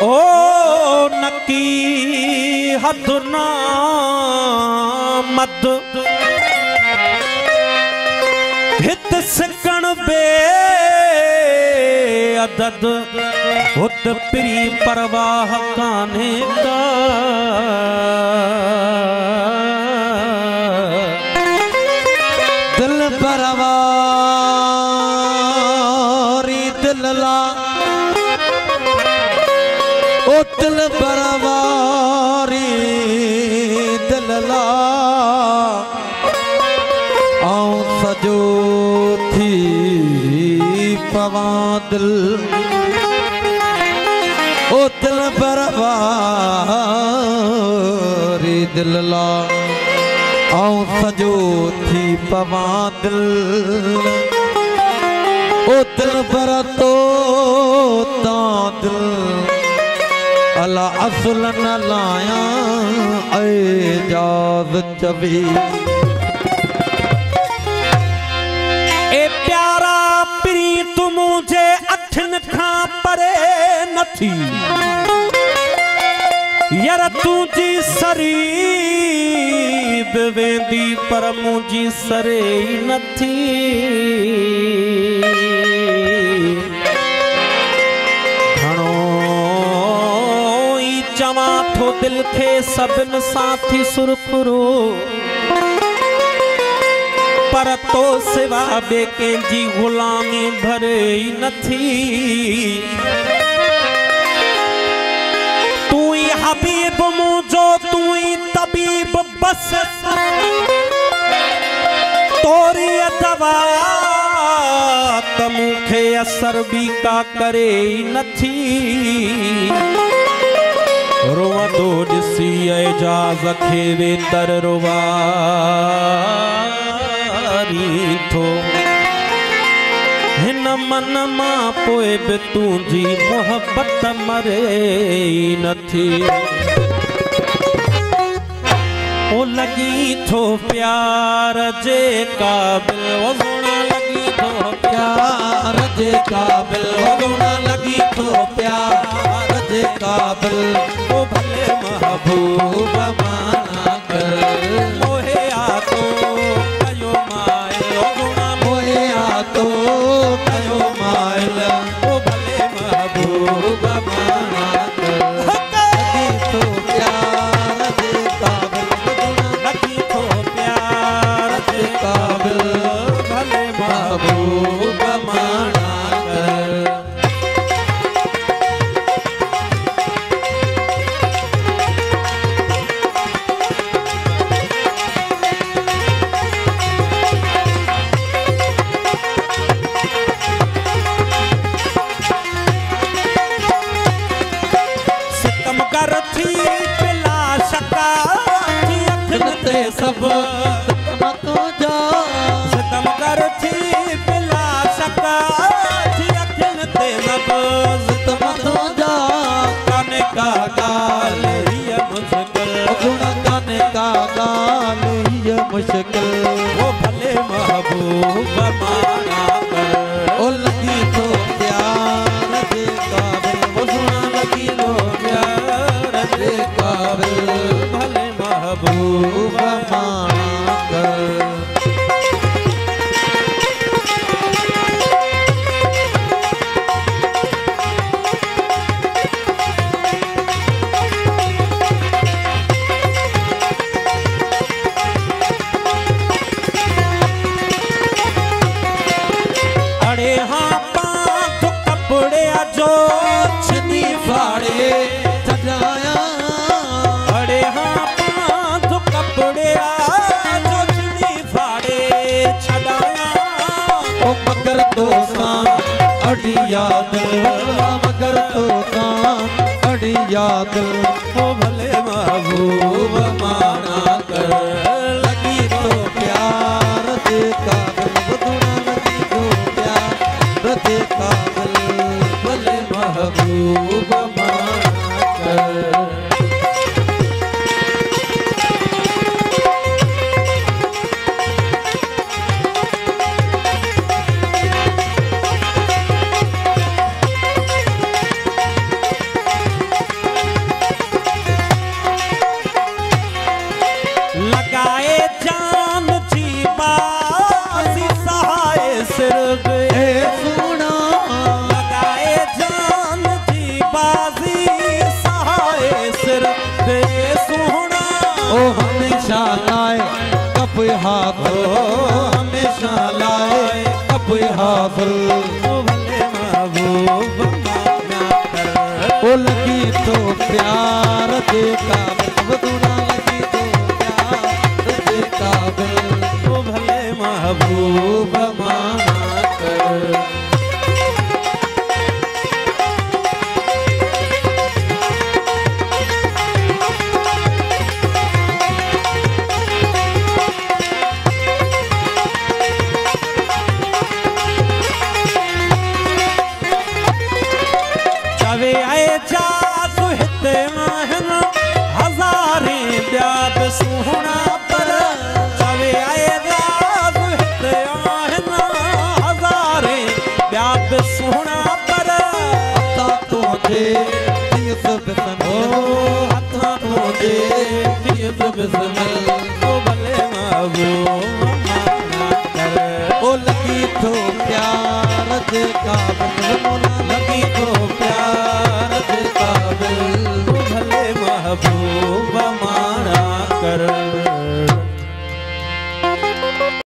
ओ नकी हद ना मद हित सिकण बे अदद हुत प्री परवाह कान्हे का दिल परवारी दिल ला ओ दिल परवारी दिल ला आऊं सजो थी पवा दिल ओ दिल परवारी दिल ला आऊं सजो थी पवा दिल ओ दिल पर तो दिल अला असुल न लाया एजाज चवी ए प्यारा प्री तू मुझे अठन खां परे नथी यार तुझी सरीब वेंदी पर मुझी सरे नथी घणो ई चवा थो दिल खे सभिन साथी सुरखुरो पर तो सिवा बे कंहिंजी गुलामी भरे ई नथी तू ही हबीब मुझो तू ही तबीब बस तोरी दवा तमुखे असर भी का करे ई नथी रोवंदो ॾिसी एजाज़ खे वेतर रोवारी थो हिन मन मां पोइ बि तुंहिंजी मोहबत मरे ई नथी ओ लगी थो प्यार जे क़ाबिल ओ सोना लगी थो प्यार जे क़ाबिल ओ गुना लगी थो प्यार जे क़ाबिल ओ भले महबूब माना कर मोहे आतो कयो माइल ओ गुना मोहे आतो कयो माइल ओ भले महबूब माना कर लगी थो प्यार जे क़ाबिल लगी थो प्यार जे क़ाबिल भले महबूब माना कर सितम कर थी पिला शका थी अखिन ते सब मतो जा सितम कर थी पिला शका थी अखिन ते सब मतो जा काने का गाल हिय मुश्किल गुण गाने का गाल ये मुश्किल वो भले महबूब माना कर ओ लगी तो प्यार जे काबिल वो सुना लगी लो प्यार जे काबिल भले महबूब माना कर अड़े हाँ पांच कपड़े जो छनी फाड़े सजाया अड़े हाँ पांच कपड़े जो छनी फाड़े छड़ाया ओ मगर तो सान अड़ी याद मगर तो सान अड़ी याद ओ भले महबूब माना कर लगी तो प्यार जे काबिल गुना लगी तो प्यार जे काबिल भले महबूब माना कर ओ हमेशा लाए कप हाफिल हमेशा लाए कप हाफिल ओ भले महबूब माना कर ओ लगी तो प्यार दे काबिल वदुना लगी तो प्यार दे काबिल ओ भले महबूब माना कर चवे आए जा सुहित महन हजारे ब्याद सुहना पर चवे आए जा सुहित महन हजारे ब्याद सुहना पर हथा तुझे तीस बिस्मिल हथा तुझे तीस बिस्मिल ओ भले महबूब माना कर ओ लगी तो प्यार दे काबिल मोना लगी तो प्यार दे काबिल ओ भले महबूब माना कर